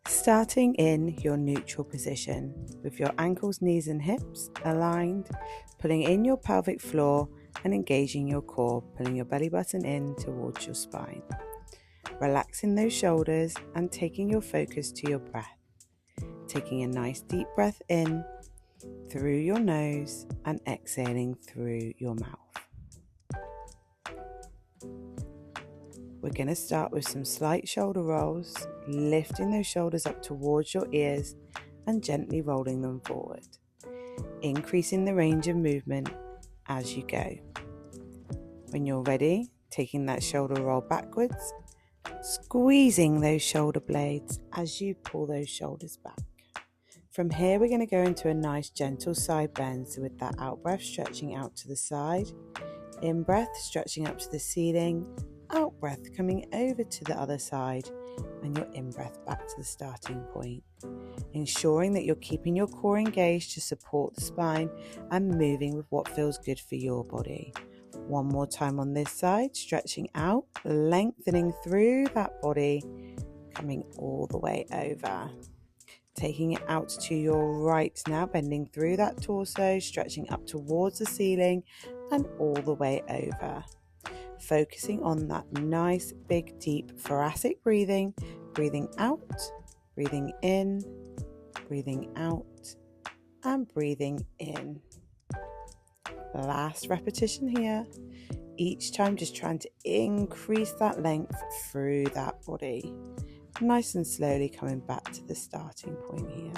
Starting in your neutral position with your ankles, knees and hips aligned, pulling in your pelvic floor and engaging your core, pulling your belly button in towards your spine. Relaxing those shoulders and taking your focus to your breath. Taking a nice deep breath in through your nose and exhaling through your mouth. We're going to start with some slight shoulder rolls, lifting those shoulders up towards your ears and gently rolling them forward, increasing the range of movement as you go. When you're ready, taking that shoulder roll backwards, squeezing those shoulder blades as you pull those shoulders back. From here, we're going to go into a nice gentle side bend. So with that out breath, stretching out to the side, in breath, stretching up to the ceiling, out breath coming over to the other side, and your in breath back to the starting point. Ensuring that you're keeping your core engaged to support the spine and moving with what feels good for your body. One more time on this side, stretching out, lengthening through that body, coming all the way over. Taking it out to your right now, bending through that torso, stretching up towards the ceiling and all the way over. Focusing on that nice, big, deep thoracic breathing. Breathing out, breathing in, breathing out, and breathing in. Last repetition here. Each time just trying to increase that length through that body. Nice and slowly coming back to the starting point here.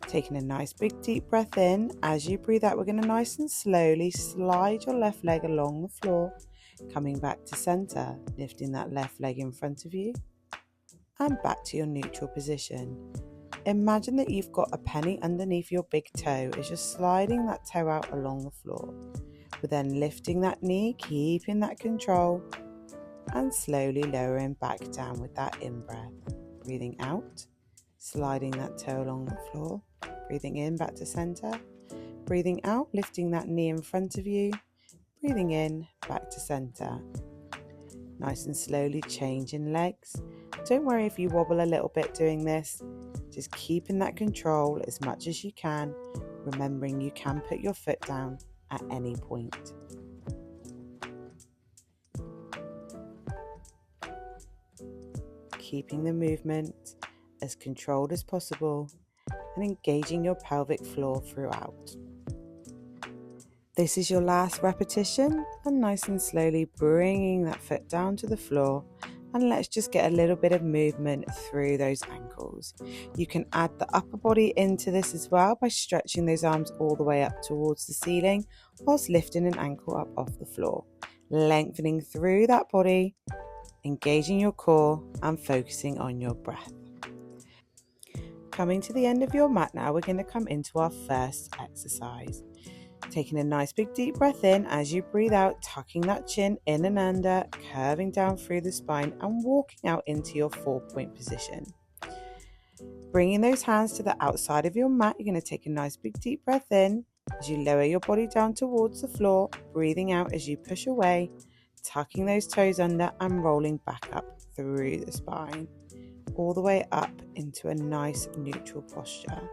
Taking a nice big deep breath in. As you breathe out, we're going to nice and slowly slide your left leg along the floor, coming back to center, lifting that left leg in front of you and back to your neutral position. Imagine that you've got a penny underneath your big toe as you're sliding that toe out along the floor. But then lifting that knee, keeping that control, and slowly lowering back down with that in-breath. Breathing out, sliding that toe along the floor. Breathing in, back to center. Breathing out, lifting that knee in front of you. Breathing in, back to center. Nice and slowly changing legs. Don't worry if you wobble a little bit doing this. Just keeping that control as much as you can, remembering you can put your foot down at any point. Keeping the movement as controlled as possible and engaging your pelvic floor throughout. This is your last repetition, and nice and slowly bringing that foot down to the floor, and let's just get a little bit of movement through those ankles. You can add the upper body into this as well by stretching those arms all the way up towards the ceiling whilst lifting an ankle up off the floor, lengthening through that body, engaging your core and focusing on your breath. Coming to the end of your mat now, we're going to come into our first exercise. Taking a nice big deep breath in as you breathe out, tucking that chin in and under, curving down through the spine and walking out into your 4-point position. Bringing those hands to the outside of your mat, you're going to take a nice big deep breath in as you lower your body down towards the floor, breathing out as you push away, tucking those toes under and rolling back up through the spine, all the way up into a nice neutral posture.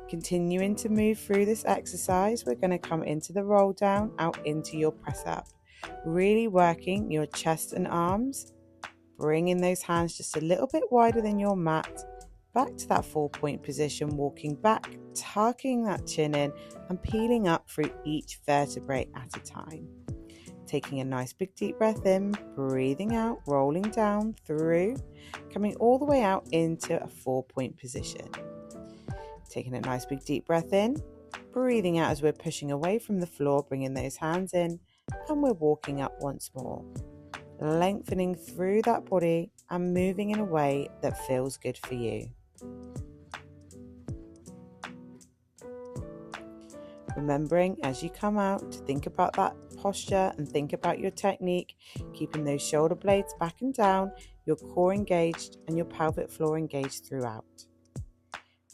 Continuing to move through this exercise, we're going to come into the roll down, out into your press up. Really working your chest and arms, bringing those hands just a little bit wider than your mat, back to that 4-point position, walking back, tucking that chin in and peeling up through each vertebrae at a time. Taking a nice big deep breath in, breathing out, rolling down through, coming all the way out into a 4-point position. Taking a nice big deep breath in, breathing out as we're pushing away from the floor, bringing those hands in, and we're walking up once more. Lengthening through that body and moving in a way that feels good for you. Remembering as you come out to think about that posture and think about your technique, keeping those shoulder blades back and down, your core engaged and your pelvic floor engaged throughout.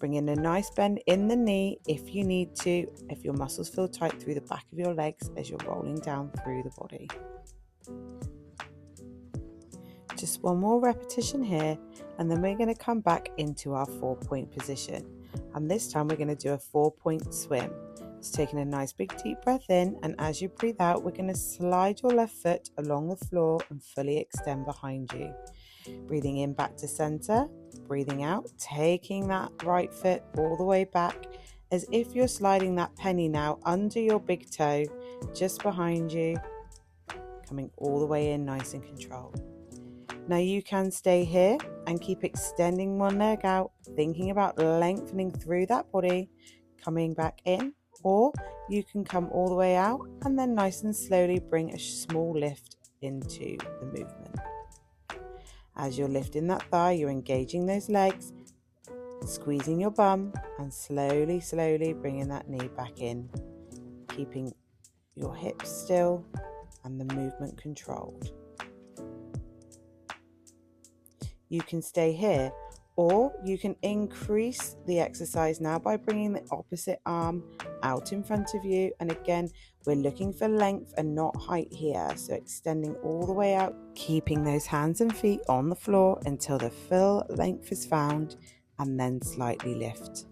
Bring in a nice bend in the knee if you need to, if your muscles feel tight through the back of your legs as you're rolling down through the body. Just one more repetition here, and then we're going to come back into our 4-point position. And this time we're going to do a 4-point swim. So taking a nice big deep breath in, and as you breathe out, we're going to slide your left foot along the floor and fully extend behind you. Breathing in back to center, breathing out, taking that right foot all the way back as if you're sliding that penny now under your big toe, just behind you, coming all the way in nice and controlled. Now you can stay here and keep extending one leg out, thinking about lengthening through that body, coming back in, or you can come all the way out and then nice and slowly bring a small lift into the movement. As you're lifting that thigh, you're engaging those legs, squeezing your bum, and slowly bringing that knee back in, keeping your hips still and the movement controlled. You can stay here, or you can increase the exercise now by bringing the opposite arm out in front of you. And again, we're looking for length and not height here. So extending all the way out, keeping those hands and feet on the floor until the full length is found, and then slightly lift.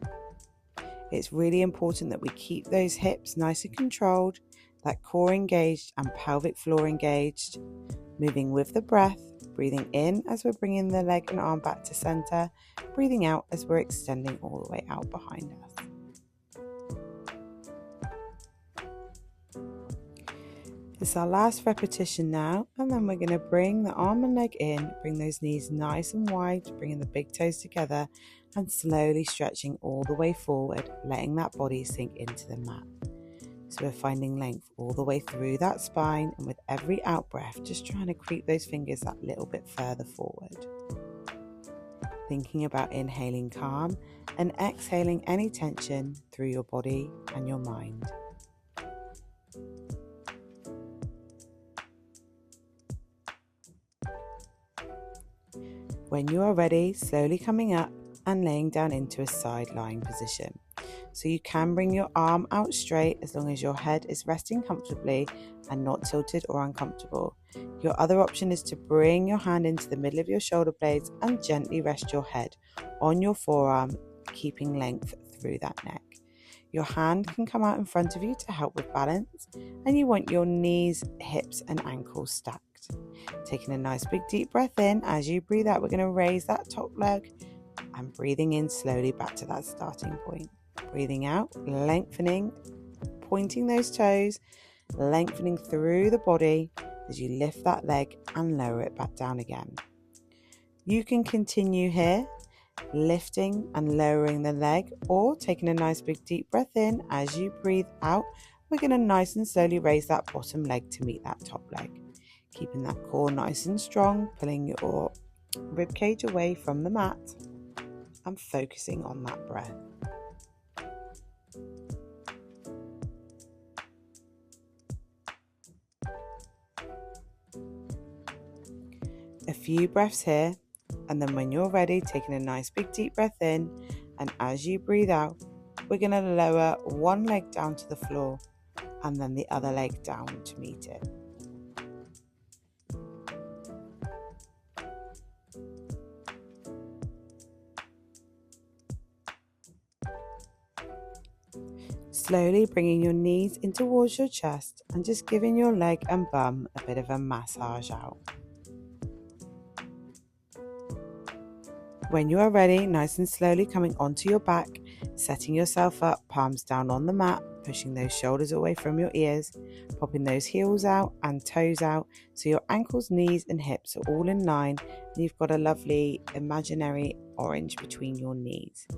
It's really important that we keep those hips nice and controlled, that core engaged and pelvic floor engaged, moving with the breath. Breathing in as we're bringing the leg and arm back to center, breathing out as we're extending all the way out behind us. This is our last repetition now, and then we're going to bring the arm and leg in, bring those knees nice and wide, bringing the big toes together and slowly stretching all the way forward, letting that body sink into the mat. So we're finding length all the way through that spine, and with every out breath, just trying to creep those fingers that little bit further forward. Thinking about inhaling calm and exhaling any tension through your body and your mind. When you are ready, slowly coming up and laying down into a side lying position. So you can bring your arm out straight as long as your head is resting comfortably and not tilted or uncomfortable. Your other option is to bring your hand into the middle of your shoulder blades and gently rest your head on your forearm, keeping length through that neck. Your hand can come out in front of you to help with balance, and you want your knees, hips and ankles stacked. Taking a nice big deep breath in. As you breathe out, we're going to raise that top leg and breathing in slowly back to that starting point. Breathing out, lengthening, pointing those toes, lengthening through the body as you lift that leg and lower it back down again. You can continue here, lifting and lowering the leg, or taking a nice big deep breath in. As you breathe out, we're going to nice and slowly raise that bottom leg to meet that top leg. Keeping that core nice and strong, pulling your ribcage away from the mat and focusing on that breath. A few breaths here, and then when you're ready, taking a nice big deep breath in, and as you breathe out, we're going to lower one leg down to the floor and then the other leg down to meet it. Slowly bringing your knees in towards your chest and just giving your leg and bum a bit of a massage out. When you are ready, nice and slowly coming onto your back, setting yourself up, palms down on the mat, pushing those shoulders away from your ears, popping those heels out and toes out so your ankles, knees and hips are all in line, and you've got a lovely imaginary orange between your knees.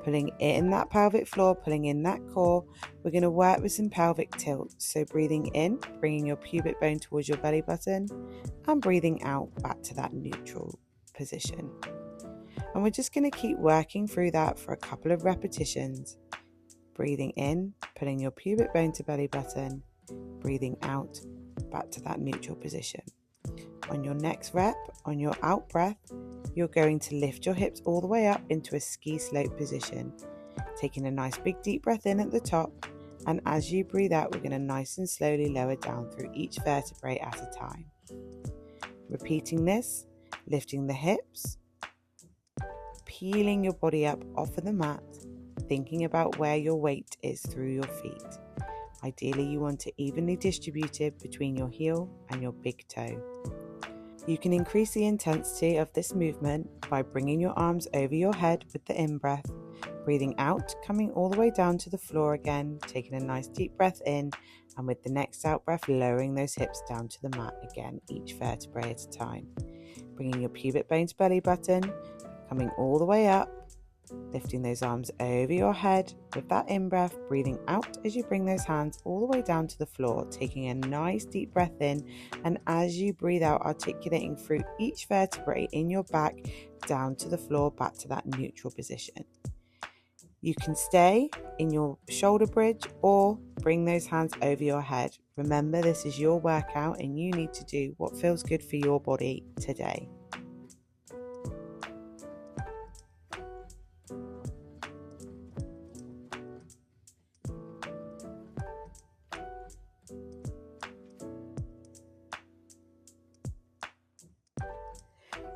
Pulling in that pelvic floor, pulling in that core, we're going to work with some pelvic tilt. So breathing in, bringing your pubic bone towards your belly button, and breathing out back to that neutral position. And we're just going to keep working through that for a couple of repetitions. Breathing in, pulling your pubic bone to belly button, breathing out back to that neutral position. On your next rep, on your out breath, you're going to lift your hips all the way up into a ski slope position, taking a nice big deep breath in at the top, and as you breathe out, we're going to nice and slowly lower down through each vertebrae at a time. Repeating this lifting the hips, peeling your body up off of the mat, thinking about where your weight is through your feet. Ideally, you want it evenly distributed between your heel and your big toe. You can increase the intensity of this movement by bringing your arms over your head with the in-breath, breathing out, coming all the way down to the floor again, taking a nice deep breath in, and with the next out-breath, lowering those hips down to the mat again, each vertebrae at a time. Bringing your pubic bone to belly button, coming all the way up, lifting those arms over your head with that in-breath, breathing out as you bring those hands all the way down to the floor, taking a nice deep breath in, and as you breathe out, articulating through each vertebrae in your back down to the floor, back to that neutral position. You can stay in your shoulder bridge or bring those hands over your head. Remember, this is your workout and you need to do what feels good for your body today.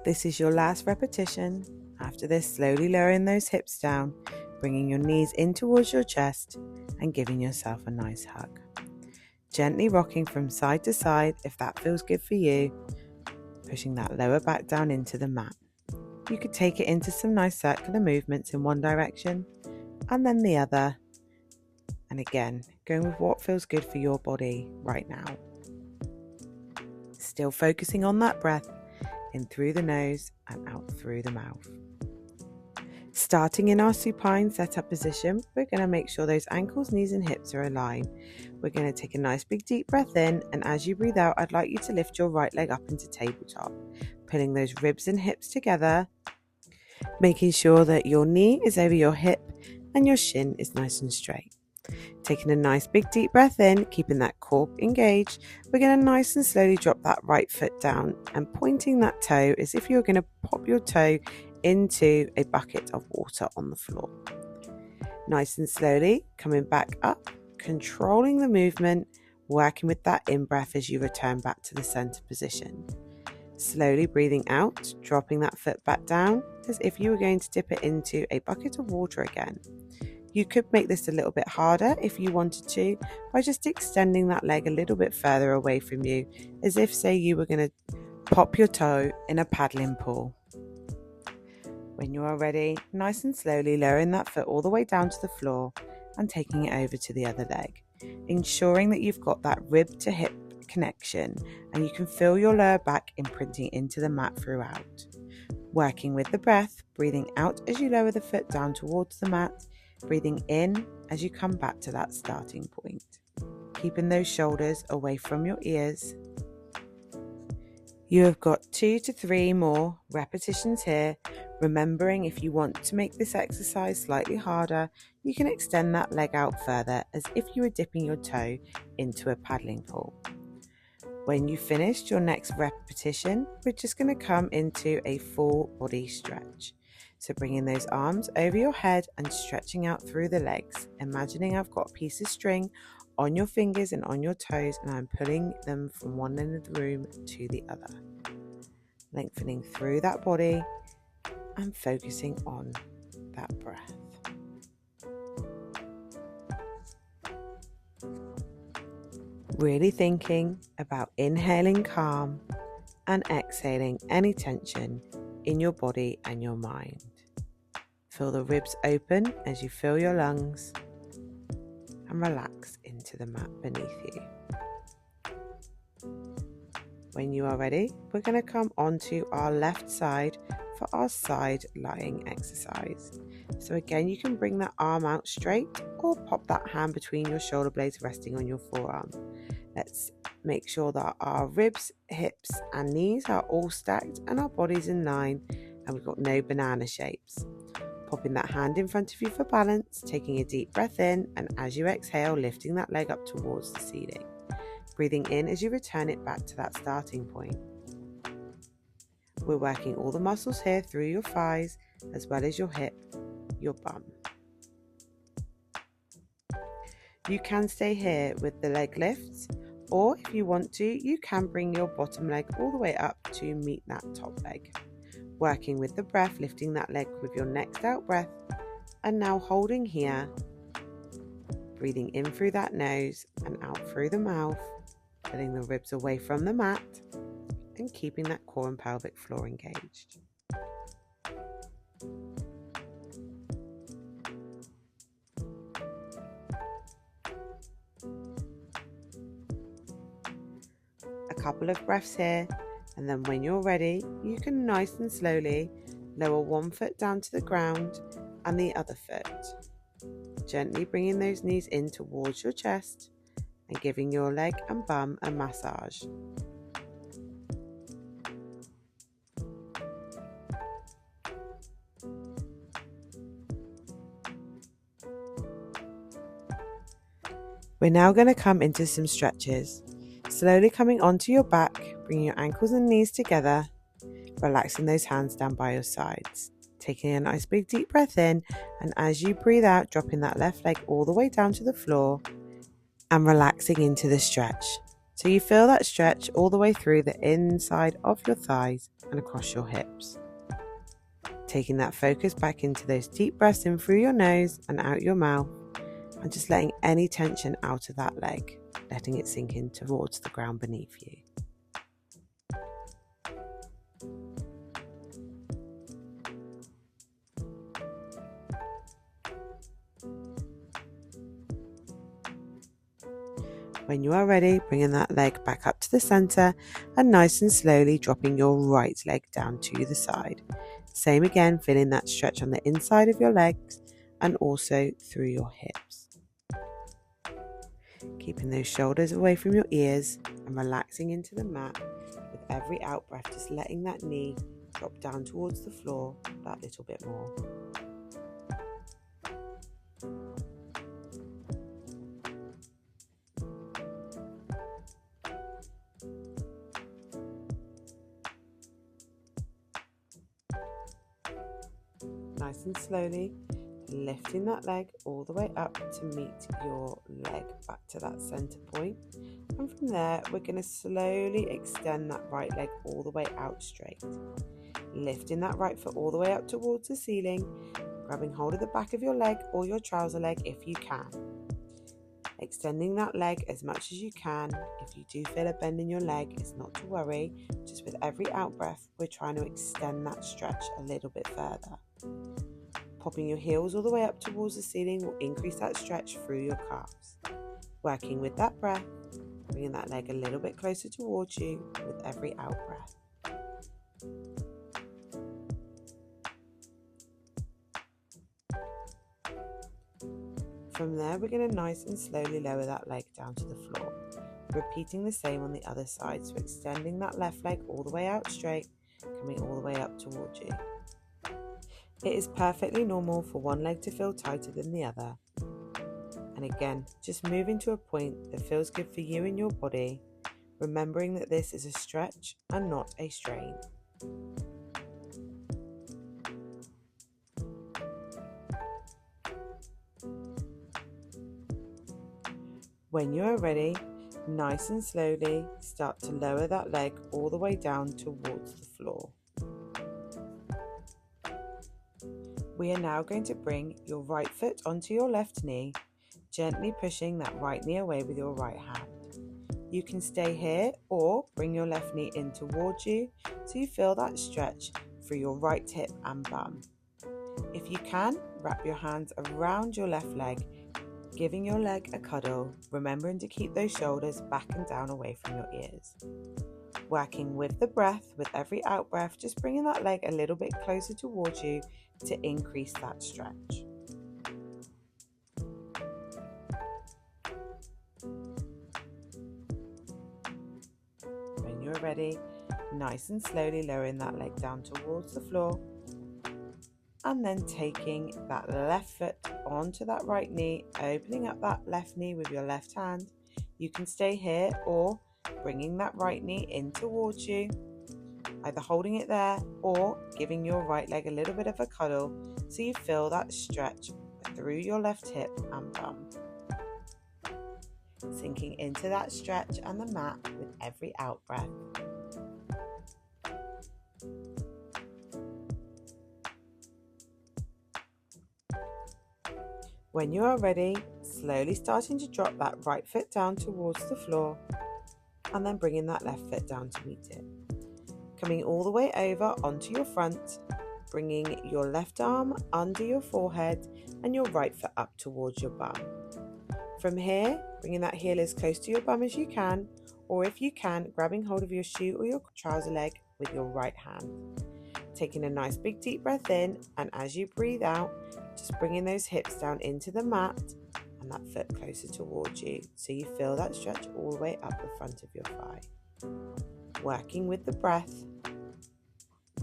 This is your last repetition. After this, slowly lowering those hips down, bringing your knees in towards your chest and giving yourself a nice hug. Gently rocking from side to side if that feels good for you, pushing that lower back down into the mat. You could take it into some nice circular movements in one direction and then the other. And again, going with what feels good for your body right now. Still focusing on that breath. In through the nose and out through the mouth. Starting in our supine setup position, we're going to make sure those ankles, knees and hips are aligned. We're going to take a nice big deep breath in, and as you breathe out, I'd like you to lift your right leg up into tabletop, pulling those ribs and hips together, making sure that your knee is over your hip and your shin is nice and straight. Taking a nice big deep breath in, keeping that core engaged, we're going to nice and slowly drop that right foot down and pointing that toe as if you're going to pop your toe into a bucket of water on the floor. Nice and slowly coming back up, controlling the movement, working with that in-breath as you return back to the center position. Slowly breathing out, dropping that foot back down as if you were going to dip it into a bucket of water again. You could make this a little bit harder if you wanted to by just extending that leg a little bit further away from you, as if, say, you were going to pop your toe in a paddling pool. When you are ready, nice and slowly lowering that foot all the way down to the floor and taking it over to the other leg, ensuring that you've got that rib to hip connection and you can feel your lower back imprinting into the mat throughout. Working with the breath, breathing out as you lower the foot down towards the mat, breathing in as you come back to that starting point. Keeping those shoulders away from your ears. You have got 2 to 3 more repetitions here. Remembering, if you want to make this exercise slightly harder, you can extend that leg out further as if you were dipping your toe into a paddling pool. When you finished your next repetition, we're just going to come into a full body stretch. So bringing those arms over your head and stretching out through the legs. Imagining I've got a piece of string on your fingers and on your toes, and I'm pulling them from one end of the room to the other. Lengthening through that body and focusing on that breath. Really thinking about inhaling calm and exhaling any tension in your body and your mind. Feel the ribs open as you fill your lungs and relax into the mat beneath you. When you are ready, we're going to come onto our left side for our side lying exercise. So again, you can bring that arm out straight or pop that hand between your shoulder blades resting on your forearm. Let's make sure that our ribs, hips and knees are all stacked and our body's in line and we've got no banana shapes. Popping that hand in front of you for balance, taking a deep breath in, and as you exhale, lifting that leg up towards the ceiling. Breathing in as you return it back to that starting point. We're working all the muscles here through your thighs, as well as your hip, your bum. You can stay here with the leg lifts, Or if you want to, you can bring your bottom leg all the way up to meet that top leg. Working with the breath, lifting that leg with your next out breath, and now holding here, breathing in through that nose and out through the mouth, pulling the ribs away from the mat and keeping that core and pelvic floor engaged. A couple of breaths here, and then when you're ready, you can nice and slowly lower one foot down to the ground and the other foot. Gently bringing those knees in towards your chest and giving your leg and bum a massage. We're now going to come into some stretches. Slowly coming onto your back, bringing your ankles and knees together, relaxing those hands down by your sides. Taking a nice big deep breath in, and as you breathe out, dropping that left leg all the way down to the floor and relaxing into the stretch. So you feel that stretch all the way through the inside of your thighs and across your hips. Taking that focus back into those deep breaths in through your nose and out your mouth, and just letting any tension out of that leg, letting it sink in towards the ground beneath you. When you are ready, bringing that leg back up to the center and nice and slowly dropping your right leg down to the side. Same again, feeling that stretch on the inside of your legs and also through your hips. Keeping those shoulders away from your ears and relaxing into the mat with every out breath, just letting that knee drop down towards the floor that little bit more. Nice and slowly lifting that leg all the way up to meet your leg back to that center point, and from there we're going to slowly extend that right leg all the way out straight, lifting that right foot all the way up towards the ceiling, grabbing hold of the back of your leg or your trouser leg if you can, extending that leg as much as you can. If you do feel a bend in your leg, it's not to worry, just with every out breath we're trying to extend that stretch a little bit further. Popping your heels all the way up towards the ceiling will increase that stretch through your calves. Working with that breath, bringing that leg a little bit closer towards you with every out breath. From there, we're going to nice and slowly lower that leg down to the floor. Repeating the same on the other side, so extending that left leg all the way out straight, coming all the way up towards you. It is perfectly normal for one leg to feel tighter than the other. And again, just moving to a point that feels good for you and your body, remembering that this is a stretch and not a strain. When you are ready, nice and slowly start to lower that leg all the way down towards the floor. We are now going to bring your right foot onto your left knee, gently pushing that right knee away with your right hand. You can stay here or bring your left knee in towards you so you feel that stretch through your right hip and bum. If you can, wrap your hands around your left leg, giving your leg a cuddle, remembering to keep those shoulders back and down away from your ears. Working with the breath, with every out breath, just bringing that leg a little bit closer towards you to increase that stretch. When you're ready, nice and slowly lowering that leg down towards the floor, and then taking that left foot onto that right knee, opening up that left knee with your left hand. You can stay here or bringing that right knee in towards you, either holding it there or giving your right leg a little bit of a cuddle so you feel that stretch through your left hip and bum. sinking into that stretch and the mat with every out breath. When you are ready, slowly starting to drop that right foot down towards the floor and then bringing that left foot down to meet it. Coming all the way over onto your front, bringing your left arm under your forehead and your right foot up towards your bum. From here, bringing that heel as close to your bum as you can, or if you can, grabbing hold of your shoe or your trouser leg with your right hand. Taking a nice big deep breath in, and as you breathe out, just bringing those hips down into the mat and that foot closer towards you so you feel that stretch all the way up the front of your thigh. Working with the breath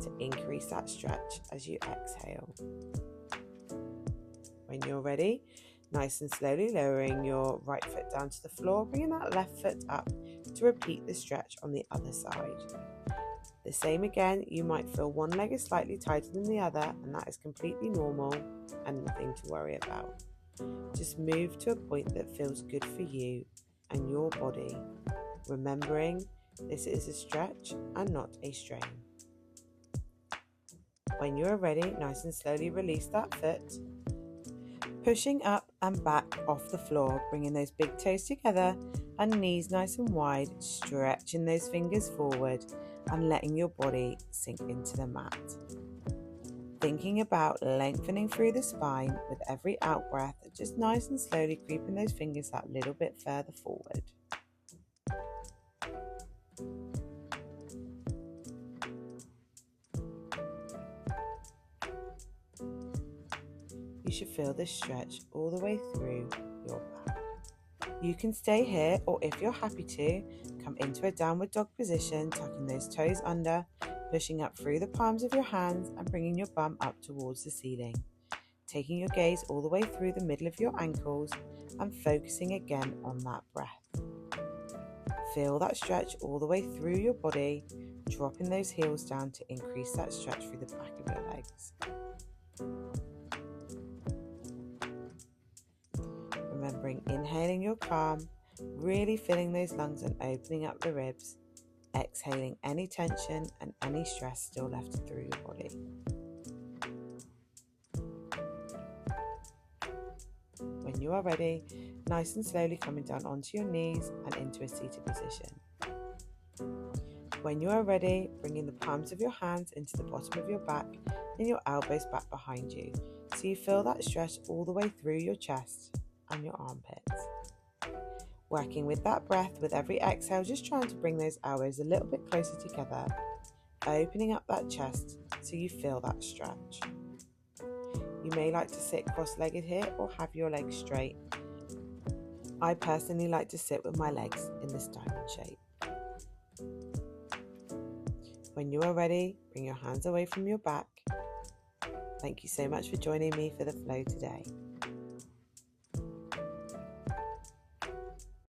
to increase that stretch as you exhale. When you're ready, nice and slowly lowering your right foot down to the floor, bringing that left foot up to repeat the stretch on the other side. The same again, you might feel one leg is slightly tighter than the other, and that is completely normal and nothing to worry about. Just move to a point that feels good for you and your body, remembering this is a stretch and not a strain. When you are ready, nice and slowly release that foot, pushing up and back off the floor, bringing those big toes together and knees nice and wide, stretching those fingers forward and letting your body sink into the mat. Thinking about lengthening through the spine with every out breath, just nice and slowly creeping those fingers that little bit further forward. You should feel this stretch all the way through your back. You can stay here, or if you're happy to, come into a downward dog position, tucking those toes under, pushing up through the palms of your hands and bringing your bum up towards the ceiling. Taking your gaze all the way through the middle of your ankles and focusing again on that breath. Feel that stretch all the way through your body, dropping those heels down to increase that stretch through the back of your legs. Remembering inhaling your calm, really filling those lungs and opening up the ribs, exhaling any tension and any stress still left through your body. When you are ready, nice and slowly coming down onto your knees and into a seated position. When you are ready, bringing the palms of your hands into the bottom of your back and your elbows back behind you, so you feel that stretch all the way through your chest and your armpits. Working with that breath with every exhale, just trying to bring those elbows a little bit closer together, opening up that chest so you feel that stretch. You may like to sit cross-legged here or have your legs straight. I personally like to sit with my legs in this diamond shape. When you are ready, bring your hands away from your back. Thank you so much for joining me for the flow today.